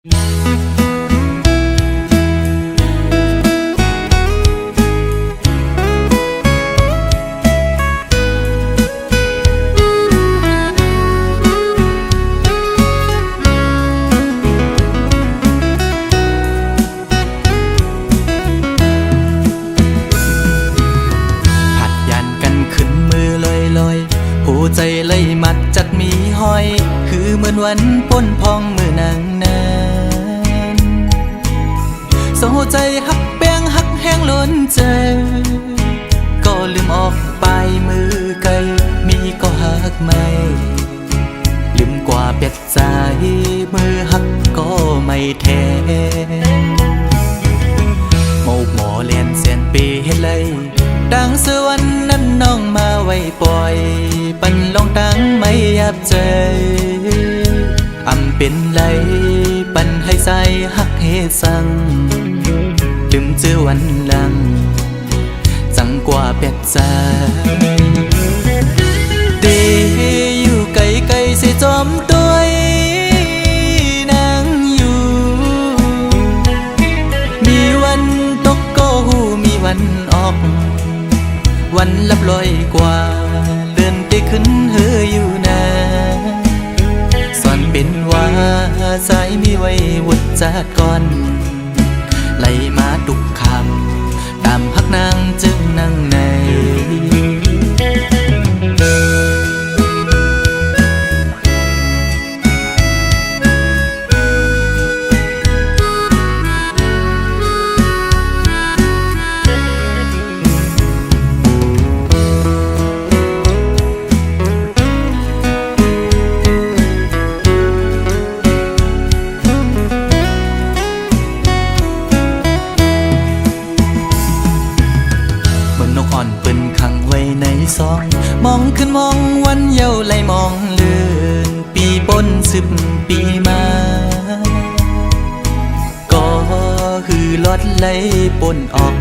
หัวใจเลยมัดจัดมีห้อยคือเหมือนวันป้นพองมือนางนั้นสองหัวใจหักแป้งหักแห้งล้นใจก็ลืมออกไปมือไกลมีก็หักไม่ลืมกว่าเป็ดใจมือหักก็ไม่แทนโมกหมอเลียนเสียนปีเฮ็ดเลยดังสวรรค์นั้นน้องมาไว้ปล่อยปันลองดังไม่ยับใจอำเป็นไรปันให้ใส่หักเฮสังลืมเจอวันหลังจังกว่าเป็ดใจเดอยู่ไกลไกลเสียจอมตัวนางอยู่มีวันตกก็หูมีวันออกวันลับลอยกว่าเลื่อนไปขึ้นเฮออยู่นะสอนเป็นว่าใจมีไว้วุดจัดก่อนไล่มาทุกคำตามพักนางจึงนั่งในซองมองขึ้นมองวันเยาว์ไหลมองเลื่อนปีปน10 ปีมาก็คือลดไหลปนออก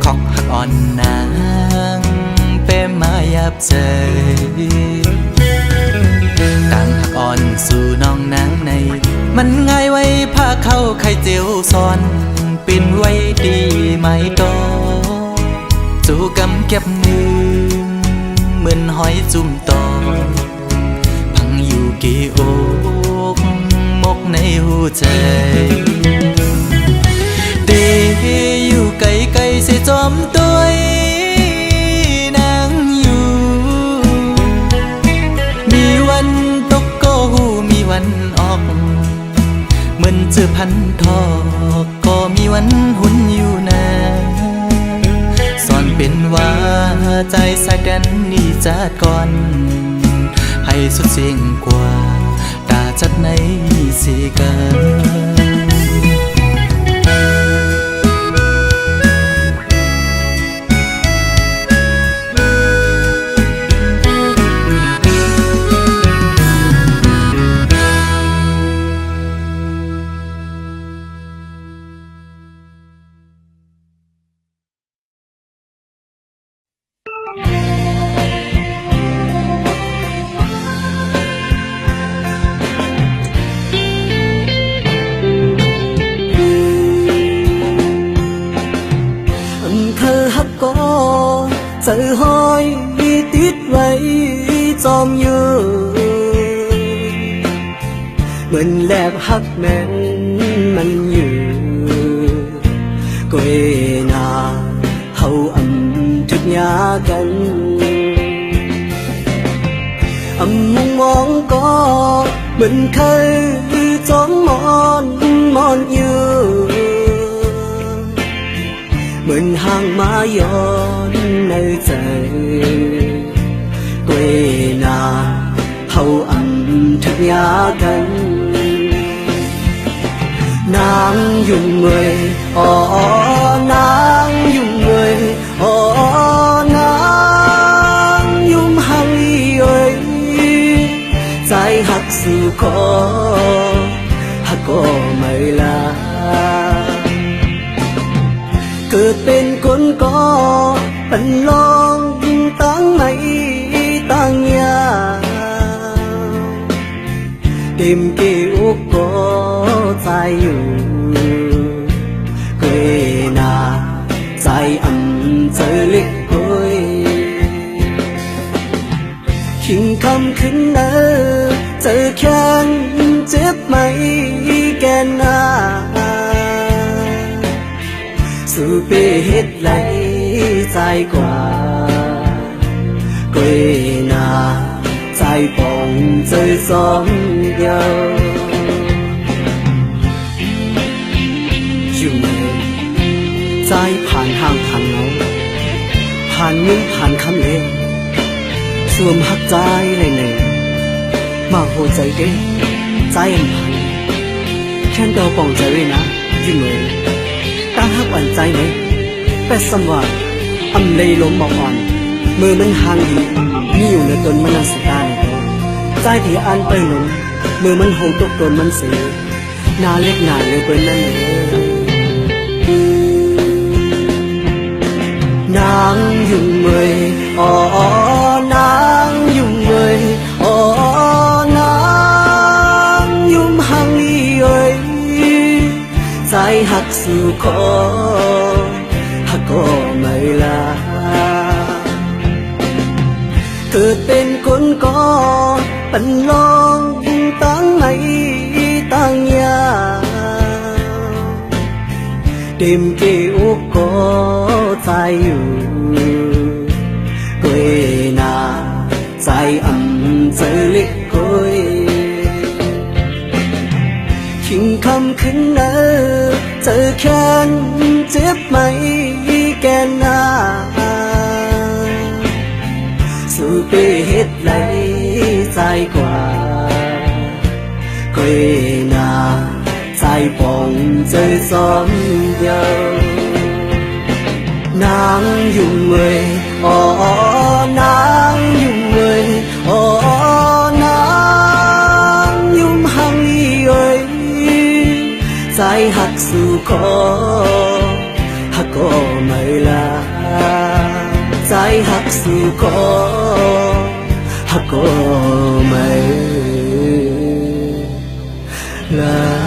ของหักอ่อนนางเป้มายับใจต่างหักอ่อนสู่น้องนางในมันง่ายไว้ผ้าเข้าไข่เจียวซ้อนเป็นไว้ดีไม่ตอจูกำเก็บนึงเหมือนหอยจุ่มตอพังอยู่กี่อกมกในหัวใจเดอยู่ไกลไกลเสียจอมตัวนางอยู่มีวันตกก็หูมีวันออกเหมือนเจอพันทอกก็มีวันหุ่นอยู่นะเป็นว่าใจสายกันนี่จัดก่อนให้สุดเสียงกว่าตาจัดในสีกันใจห้อยติดไว้จอมยืนเหมือนแลบหักแม่นมันอยู่ก็เอนาเฮาทุกยากันมุงมองก็เหมือนเคยจ้องมอนอยู่เหมือนห่างมาย้อนในใจกวยนาเฮาทุกยากันนางยุ่งเมยอ๋อนางยุ่งเมยอ๋อนางยุ่งหังเอ้ยใจหักสู่คอหักก็ไม่ลาเกิดเป็นคนก็เป็นลองตั้งไม่ตั้งยาเต็มเกี่ยวก็ อยู่เคยนาใจเจอเล็กโอยขิงคำขึ้นเนอเจอแค้นเจ็บไหมแกนนาสู่เปเฮ็ดไหลใจกว่าquê na trái bóng rơi gió nhau dù tráiผ่านห้างผ่านเงาผ่านมิ้งผ่านคำเล่สวมหักใจเลยหนึ่งมาโหใจเด้ใจผ่านแค่เดาปองใจไว้นะอยู่มือตั้งหักหวั่นใจไหมแต่สมว่าเลยลมบอกอ่อนมือมันห่างดีมีอยู่ในตนมันสตาในตัวใจที่อันไปหลงมือมันหงตกตนมันเสียนาเล็กนาเลยเป็นนั่นเลยนางยุ่งเมยอ๋อนางยุ่งเมยอ๋อนางยุ่มห่างลีเอ้ยใจหักสู่คอหักก็ไม่ลาเกิดเป็นคนก็ปันลองตั้งไม่ตั้งยาเต็มเกี่ยวก็ใจอยู่กวยนาใจเจอเล็กกวยขิงคำขึ้นเนอเจอแค้นเจ็บไหมแกนนาสู่เปเฮ็ดไหลใจกว่าquê na trái bóng rơi gió nhau nàng dùng người nàng dùng người nàng dùng hàng y ơi trái hạt su khó hạt có mây la trái hạt su khó hạt có mây la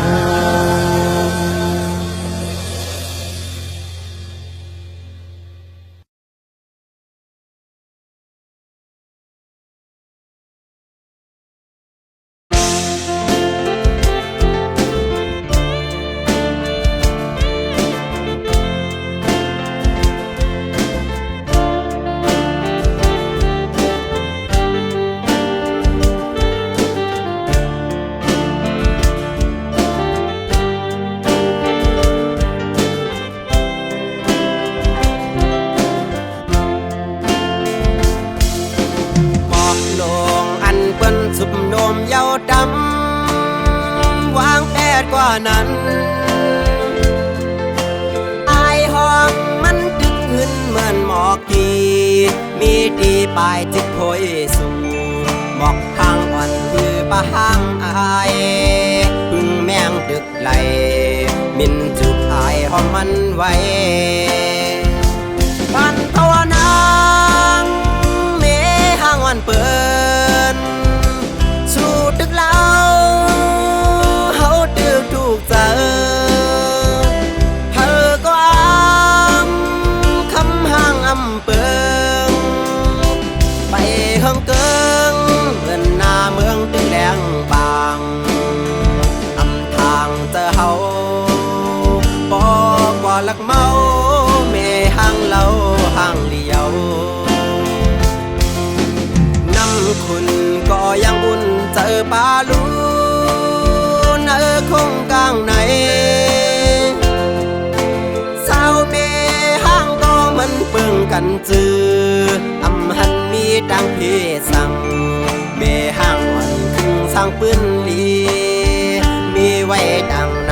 นั้นอายห้องมันตึกขึ้นเหมือนหมอกกีมีดีปลายจิตโพยสูหมอกทางอ่อนคือปะห้างอายพึ่งแมงดึกไหลมินจุกอายห้องมันไว้ปันภาวนางเมห้างวันเปิดสู่ตึกเล่าถูกเจอเธอก็คำห่างเปิงไปห้องเกิงเมือนหน้าเมืองตึงแดงบางทางเจอเฮาปอกว่าลักเมาเมห่างเล่าห่างเลี้ยวน้ำคุณก็ยังอุ่นเจอปลาลูคงกลางไหนสาวเมห้างก็มันเปิงกันจือหันมีดังเพสั่งเมห้างวันคึงสร้างปืนลีมีไว้ดังน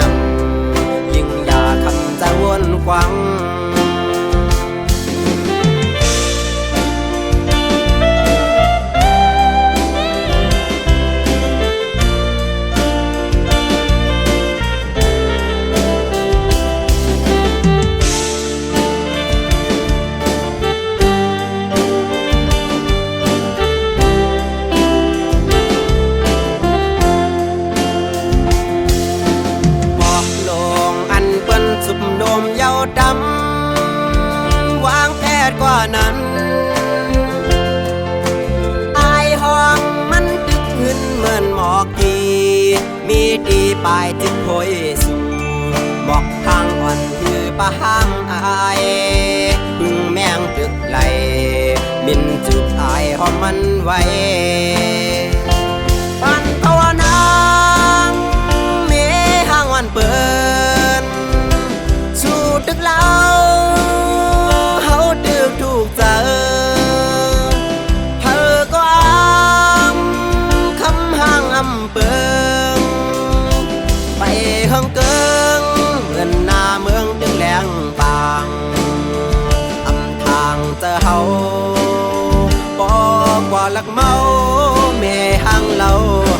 ำยิ่งอยากคำจะวนกวัง ดำวางแผนกว่านั้นอายห้องมันตึกขึ้นเหมือนหมอกกีมีดีปลายจิตโพยสูหมอกทางอ่อนคือปะห้างอายพึ่งแมงตึกไหลบินจุบอายหอมมันไว้ปันภาวนาเมห้างวันเปิดสู่ตึกเราเฮาตึกถูกเจอเธอก็อ้างคำห้างอำเปิงไปห้องเกิงเหมือนหน้าเมืองตึงแหลงบางอำทางเจอเฮาบอกว่าลักเมาเมห้างเรา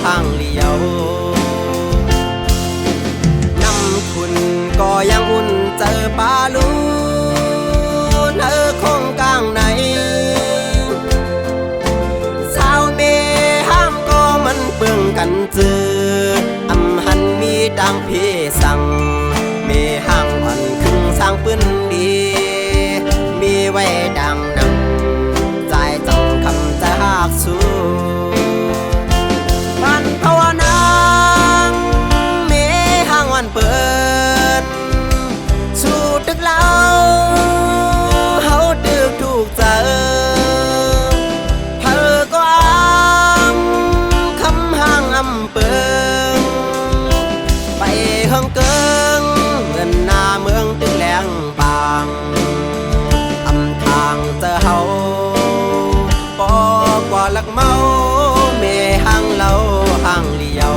ห้างเลี้ยวน้ำคุณก็ยังอุ่นเจอปลาลูนคงกลางไหนสาวเมห้ามก็มันเปื่องกันเจออำหันมีดังพี่สั่งเมห้างอ่อนครึ่งสร้างปืนดีมีไว้ดังนำใจจังคำจะหักสู้ปันภาวนาเมห้างวันเปิดสู่ตึกเราเฮาตึกถูกเจอเธอก็อ้างคำห้างอำเปิงไปห้องเกิงเหมือนหน้าเมืองตึงแหลงบางอำทางเจอเฮาบอกว่าลักเมาเมห้างเราห้างเลี้ยว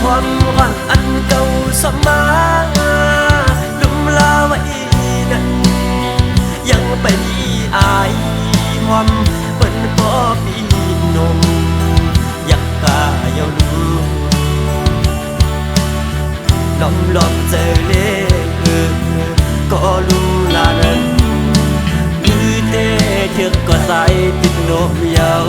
ความหวังอันเก่าสมาลุมลาไว้นั้นยังไปอายหอมเปิ้นบ่ปีนมอยากกาเยาลูน้องลองเจอเลก็รู้ลานั้นมือเตะเถือกก็ใส่ติดนมยาว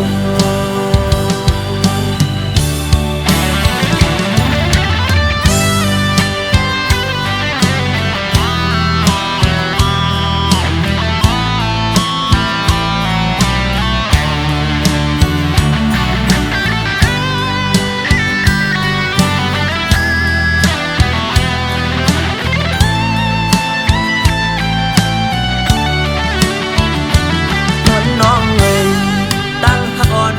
น้องเอ้ยตั้งพักอ่อน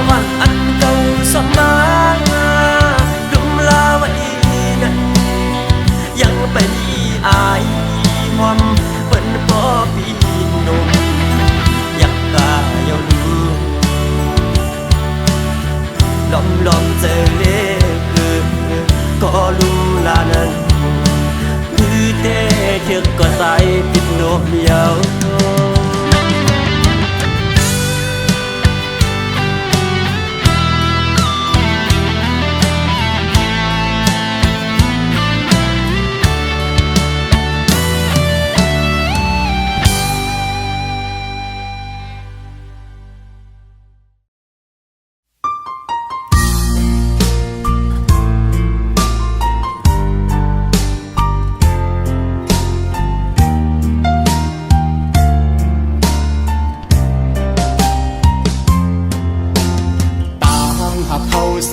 วันอันเก่าสมาดุมลาวดีนั้นยังไปมีอายมอมเปิ้นพ่อพี่หนุ่มอยากตาเยาลูลอมเจอเล็กก็รู้ลานั้นคือเต้เชือกก็ใส่ปิดโนมเยา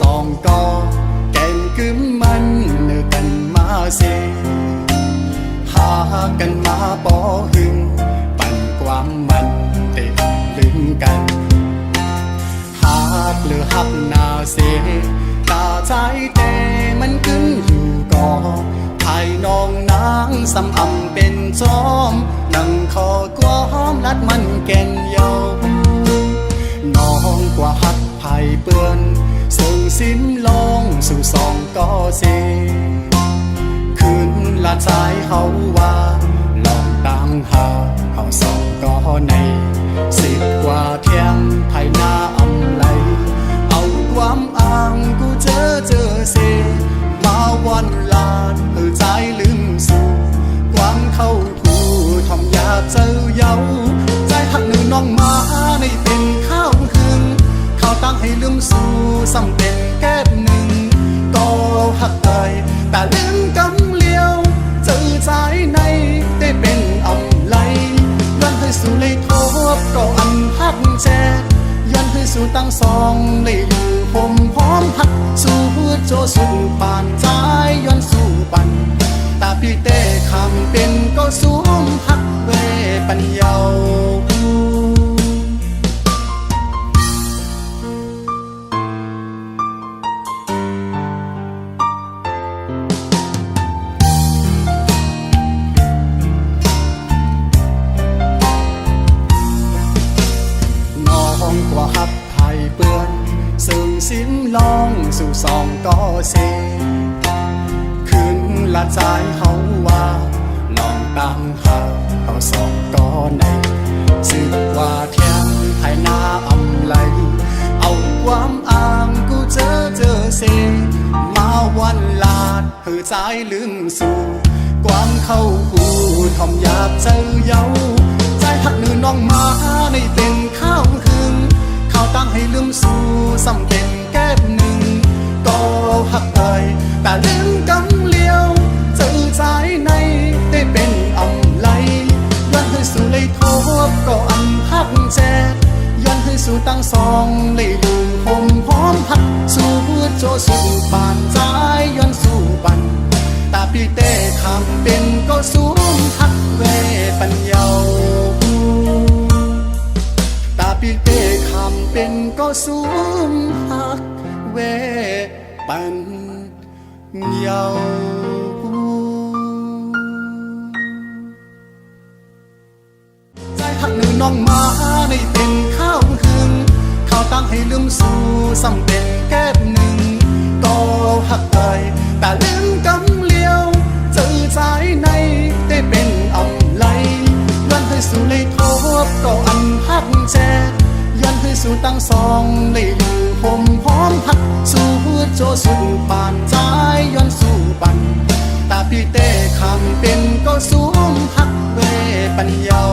สองก็แก่นกึมมันเนื้อกันมาเสหากันมาปอหึงปั่นความมันเตะลึงกันหากหรือหักนาเสตาใจเตมันกึ้งอยู่ก่อภายน้องนางสำอำเป็นจอมนั่งคอกวอมลัดมันแก่นเยาน้องกว่าหักไผ่เปื้อนส่งสิ้นลองสู่สองก็เสคืนละใจเขาว่าลองตั้งหาเขาสองก็ใน10 กว่าเที่ยงไทยหน้าอำไลเอาความอ้างกูเจอเสมาวันลาดใจลืมสู่ความเข้าผู้ทอมอยากเจอเย้าใจหักหนึ่งน้องมาในเป็นข้าวคืนเขาตั้งให้ลืมสู่ซ้ำเป็นแก้บหนึ่งก็หักเอ่ยแต่ลืมกำเลี้ยวเจอใจในได้เป็นอำไลยันให้สู่เลยทบก็อันหักแจยันให้สู่ตั้งสองเลยอยู่ผมพร้อมหักสู่โจสุดปานใจย้อนสู่ปันตาพี่เต้คำเป็นก็สวมหักเวปัญญากว่าหักไผ่เปื้อนซึ่งสิ้นลองสู่สองก็เสคืนละใจเขาว่าลองตั้งหาเขาสองก็ใน10 กว่าเที่ยงไทยหน้าอำไลเอาความอ้างกูเจอเสมาวันลาดเหือใจลืมสู่ความเข้ากูทอมอยากเจอเย้าใจหักหนึ่งน้องมาในเป็นข้าวคืนเขาตั้งให้ลืมสู่ซ้ำเป็นแก้บหนึ่งก็หักเอ่ยแต่ลืมกำเลี้ยวเจอใจในได้เป็นอำไลย้อนให้สู่เลยทบก็อันหักแจย้อนให้สู่ตั้งสองเลยอยู่ผมพร้อมหักสู่โจสุดปานใจย้อนสู่ปันตาพี่เต้คำเป็นก็สวมหักเวปัญญาตาพี่เต้คำเป็นก็สวมหักเวปัญญาใจหักหนึ่งน้องมาในเป็นข้าวคืนเขาตั้งให้ลืมสู่ซ้ำเป็นแก้บหนึ่งก็หักเอ่ยแต่ลืมกำเลี้ยวเจอใจในได้เป็นอำไลยันให้สู่เลยทบก็อันหักแจยันให้สู่ตั้งสองเลยอยู่ผมพร้อมหักสู่โจสุดปานใจย้อนสู่ปันตาพี่เต้คำเป็นก็สวมหักเวปัญญา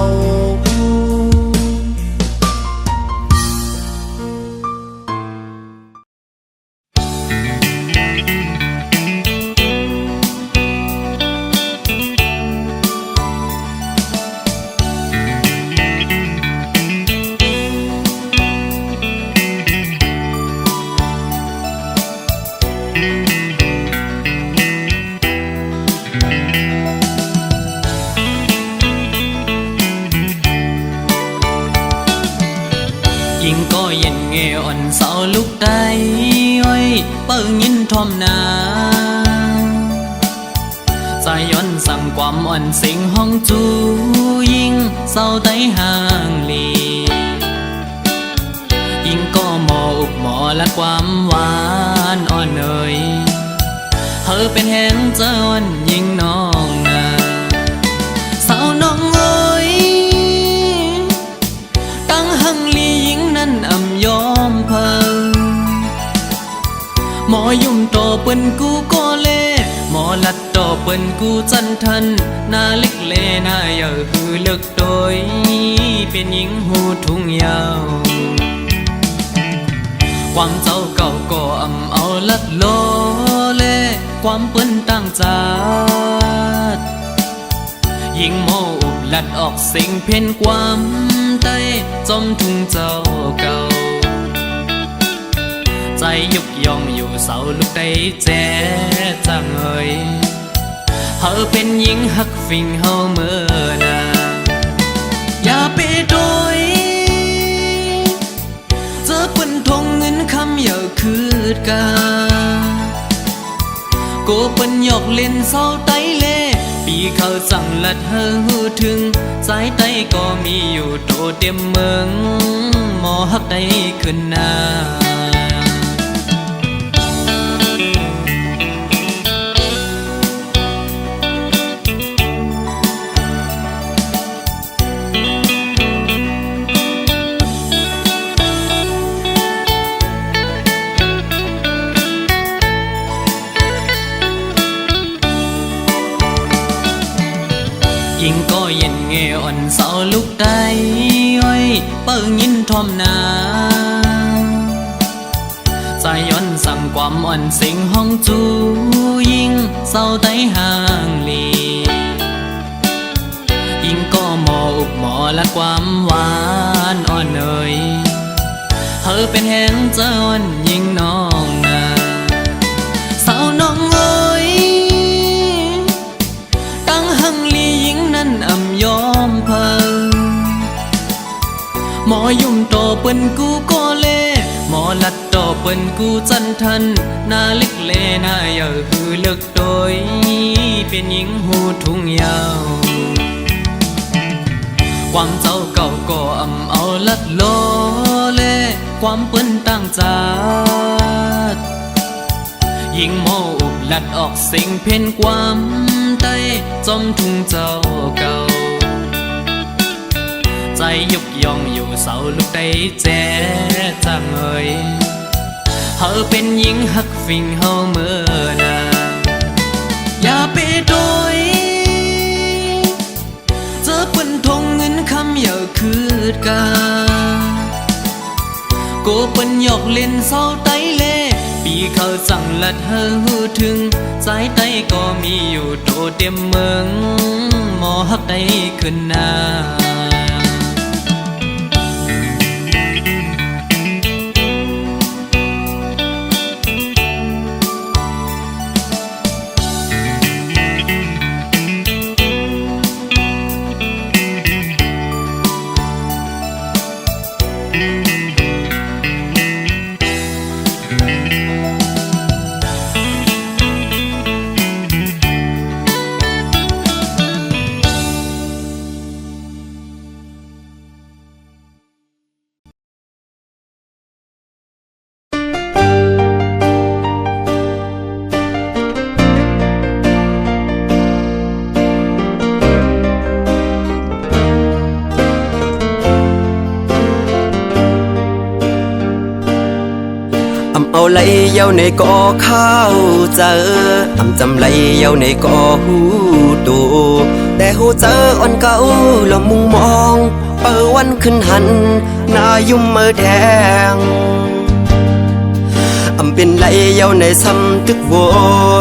ยิ่งก็เย็นเงอ่อนเสาลุกได้อ้อยเปิ้งยินทอมนาใจย้อนสั่งความอ่อนสิงห้องจูยิ่งเศร้าไต้ห่างลียิ่งก็หมออุบหมอและความหวานอ่อนเอ่ยเธอเป็นแห่งเจ้าอ่อนยิ่งน้องนาสาวน้องเอ้ยตั้งหังลียิ่งนั้นอ่ำยอมเพิ่งหมอยุ่มโตเปิ้นกูก็เล่หมอลัดโตเปิ้นกูจันทันหน้าเล็กเลหน้าเยอะคือเลิกโดยเป็นหญิงหูทุ่งยาวความเจ้าเก่าก็อ่ำเอาลัดโลเลความเปิ้นตั้งจาดยิ่งโมอุบลัดออกสิ่งเพ่นความใต้จมทุ่งเจ้าเก่าใจยุกยองอยู่เสาลูกได้แจ๊จังเอ่ยเธอเป็นหญิงหักฟิงเฮาเมื่อนาอย่าไปโดยเจอเปิ้นทงเงินคำอย่าคืดกาโกเปิ้นหยอกเล่นเศร้าไต้เล่ปีเขาสั่งลัดเฮอหูถึงสายไต้ก็มีอยู่โตเต็มเมืองหมอหักได้ขึ้นหน้ายิ่งก็เย็นเงอ่อนเสาลุกได้อ้อยเปิ้งยินทอมนาใจย้อนสั่งความอ่อนสิงห้องจูยิ่งเศร้าไต้ห่างลียิ่งก็หมออุบหมอและความหวานอ่อนเอ่ยเธอเป็นแห่งเจ้าอ่อนยิ่งน้องนาสาวน้องเอ้ยตั้งหังลียิ่งนั้นอ่ำยอมเพิ่งหมอยุ่มโตเปิ้นกูก็เล่หมอลัดโตเปิ้นกูจันทันหน้าเล็กเลหน้าเยอะคือเลิกโดยเป็นหญิงหูทุ่งยาวความเจ้าเก่าก็อ่ำเอาลัดโลเล่ความเปิ้นตั้งจาดยิ่งโมอุบลัดออกสิ่งเพ่นความใต้จมทุ่งเจ้าเก่าใจยุกยองอยู่เสาลูกได้แจ๊จังเอ่ยเธอเป็นหญิงหักฟิงเฮาเมื่อนาอย่าไปโดยเจอเปิ้นทงเงินคำอย่าคืดกาโกเปิ้นหยอกเล่นเศร้าไต้เล่ปีเขาสั่งลัดเฮอหูถึงสายไต้ก็มีอยู่โตเต็มเมืองหมอหักได้ขึ้นหน้า เอาไหลเย้าในก่อข้าวเจอจำไหลเย้าในก่อหูตูแต่หูเจออ่อนเก่าแล้วมุงมองเปิดวันขึ้นหันหน้ายุ่มมือแดงเป็นไหลเย้าในซ้ำตึกว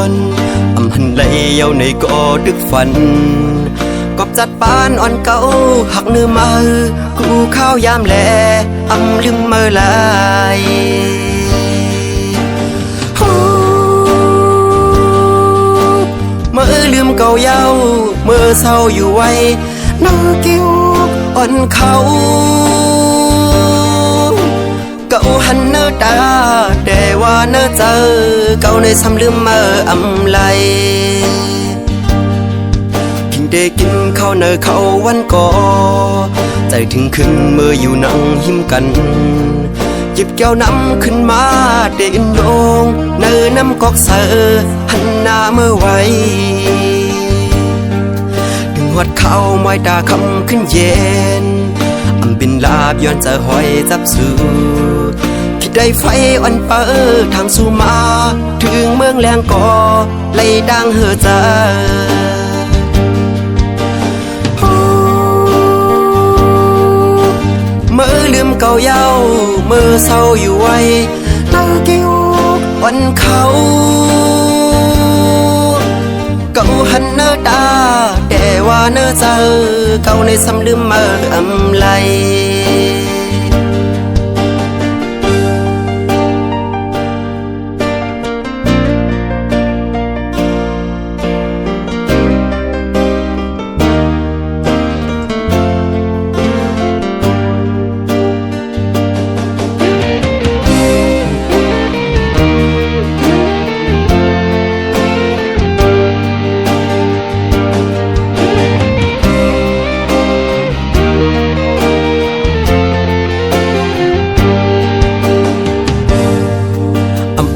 นหันไหลเย้าในก่อดึกฝันกอบจัดปานอ่อนเก่าหักเนื้อมือกูข้าวยามแลลืมมือลายเมื่อลืมเก่าเย้าเมื่อเศร้าอยู่ไว้นั่งกิ้วอ่อนเขา เนื้อเจอเก่าในซ้ำลืมมาอำไลกินได้กินข้าวเนื้อเขาวันก่อใจถึงขึ้นเมื่ออยู่นั่งหิมกันหยิบแก้วน้ำขึ้นมาเดินลงเนื้อน้ำกอกเสือหันหน้าเมื่อไว้ดึงหัดเข้าไม้ตาคำขึ้นเย็นอำบินลาบย้อนจะหอยจับสูคิดได้ไฟอ่อนเปิดทางสู่มาถึงเมืองแรงก่อไล่ดังเหือเจอเมื่อลืมเก่าเย้าเมื่อเศร้าอยู่ไว้เล่ากิ้ววันเขาเก่าหันเนื้อตาแต่ว่าเนื้อเจอเก่าในซ้ำลืมมาอำไล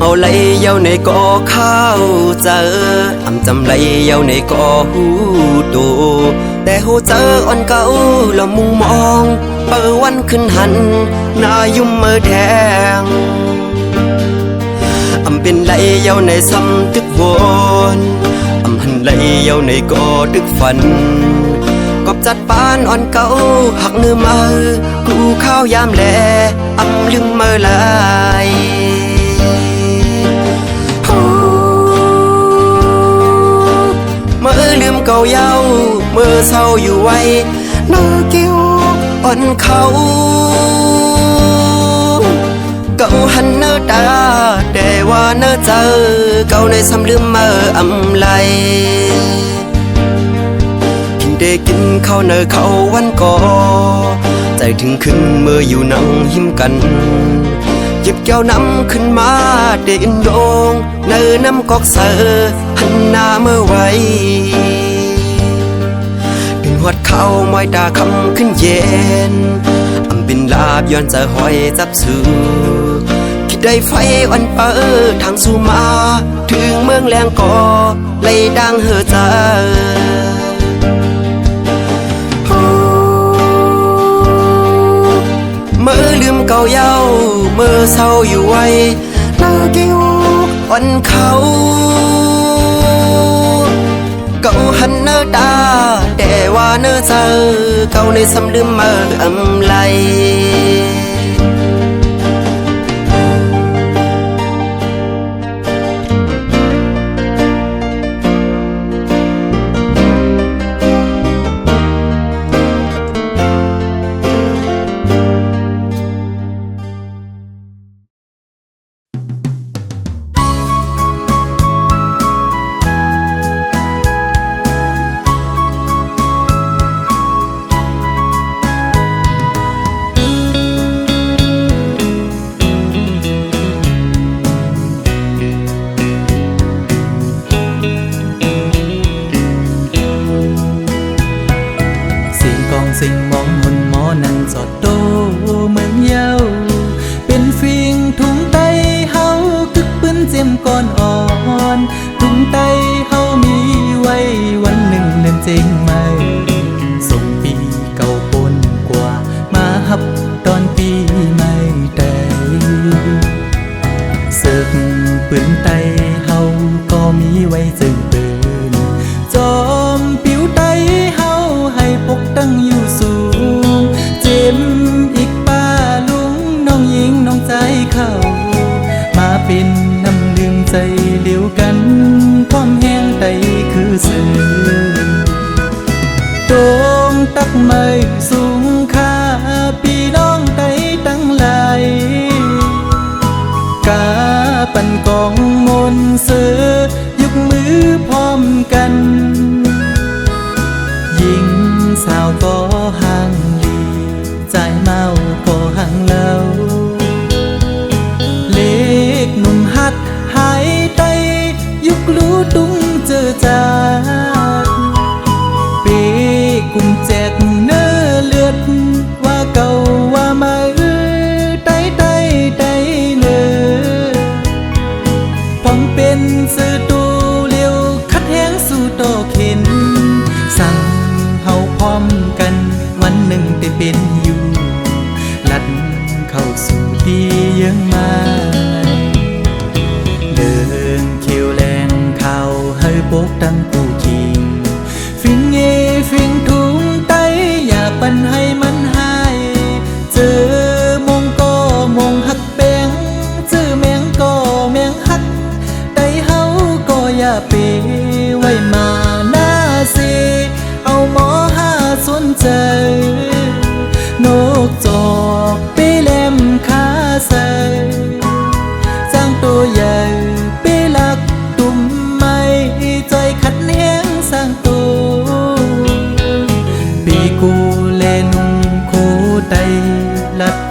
เอาไหลเย้าในก่อข้าวเจออำจำไหลเย้าในก่อหูตูแต่หูเจออ่อนเก่าละมุงมองเปิดวันขึ้นหันหน้ายุ่มมือแทงอำเป็นไหลเย้าในซ้ำตึกวนอำหันไหลเย้าในก่อตึกฝันกอบจัดปานอ่อนเก่าหักเนื้อมือกลูข้าวยามแลอำลืมมือลายเมื่อลืมเก่าเย้าเมื่อเศร้าอยู่ไว้เนื้อกิ้วอ่อนเขาเก่าหันเนื้อตาแต่ว่าเนื้อเจอเก่าในซ้ำลืมมาอำไลกินได้กินข้าวเนื้อเขาวันก่อใจถึงขึ้นเมื่ออยู่นั่งหิมกันหยิบแก้วน้ำขึ้นมาเดินลงเนื้อน้ำกอกเสือหันหน้าเมื่อไว้ดึงหัดเข้าไม้ตาคำขึ้นเย็นอำบินลาบย้อนจะหอยจับสูคิดได้ไฟอ่อนเปิดทางสู่มาถึงเมืองแรงก่อไล่ดังเหือเจอเมื่อลืมเก่าเย้าเมื่อเศร้าอยู่ไว้เนื้อกิ้วอ่อนเขาเก่าหันเนื้อตาแต่ว่าเนื้อเจอเก่าในซ้ำลืมมาอำไลสิ่งมองหนหมอนั่งจอดโตเมืองเย้าเป็นฟิงทุ่งไตเฮากึกปืนเจียมก่อนอ่อนทุ่งไตเฮามีไว้วันหนึ่งเดินเจงไม่ส่งปีเก่าปนกว่ามาฮับตอนปีไม่ได้เสิร์ฟปืนไตเฮาก็มีไว้จึงปืนจอมผิวไตเฮาให้ปกตั้งอยู่สูงเจ็มอีกป้าลุงน้องหญิงน้องใจเขามาเป็นน้ำหนึ่งใจเดียวกันพร้อมแห้งไตคือสื่อโด่งตักไม่สูงค่าพี่น้องไตตั้งหลายกาปันกองมนเสือยกมือพร้อมกันยิงสาวก็ห่างลีใจเมาก็ห่างเล่าเล็กหนุ่มหา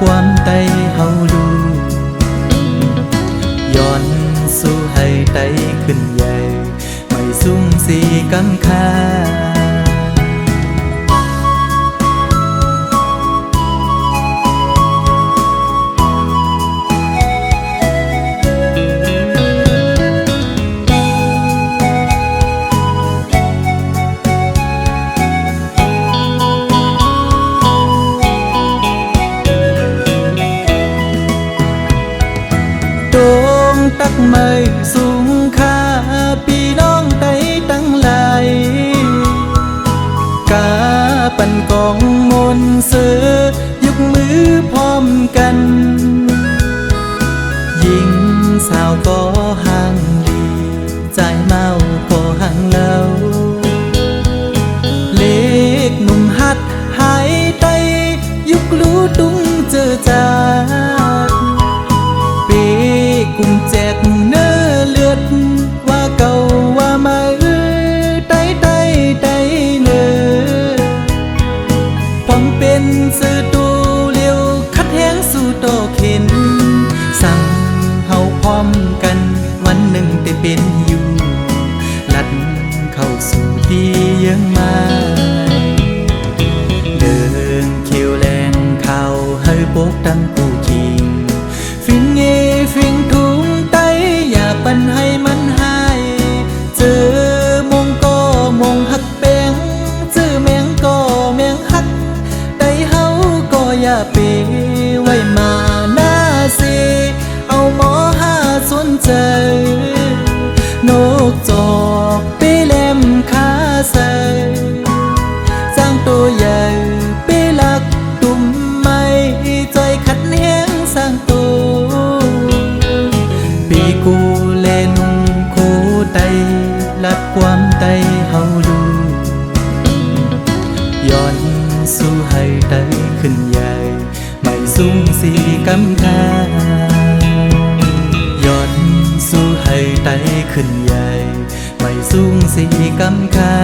ความใต้เฮาดูย้อนสู้ให้ไต้ขึ้นใหญ่ไม่สุ่มสีกำคาโดงตักไม่สูงค่าพี่น้องไต้ตั้งหลายกาปันกองมนเสือยกมือพร้อมกันยิงสาวก็ห่างลีใจเมาก็ห่างเล่าเล็กหนุ่มหัดหายไต้ยุกรู้ตุ้งเจอจากกุมแจกเนื้อเลือดว่าเก่าว่ามาไต้เนื้อพร้อมเป็นสื่อตูเลี้ยวคัดแห้งสู่โตเข็นสั่งเฮาพร้อมกันวันหนึ่งได้เป็นอยู่ลัดเข้าสู่ที่ยังมาเดินเขียวแรงข่าวให้โบกดังกูคิงฟิงฟิงทุ่งไต้อย่าปันให้มันหายเจอมงก็มงหักแปงเจอแมงก็แมงหักไต้เฮาก็อย่าเปไว้มาหน้าเสเอาหมอหาสนใจนกจอกเปแหลมขาใส่สร้างตัวใหญ่เปลักตุ่มไม้จอยขัดแห้งสร้างตัวปีกูแลนุ่งคูไตลัดความไตเฮาดูย้อนสู้ให้ไตขึ้นใหญ่ไม่สูงสีกำคาย้อนสู้ให้ไตขึ้นใหญ่ไม่สูงสีกำคา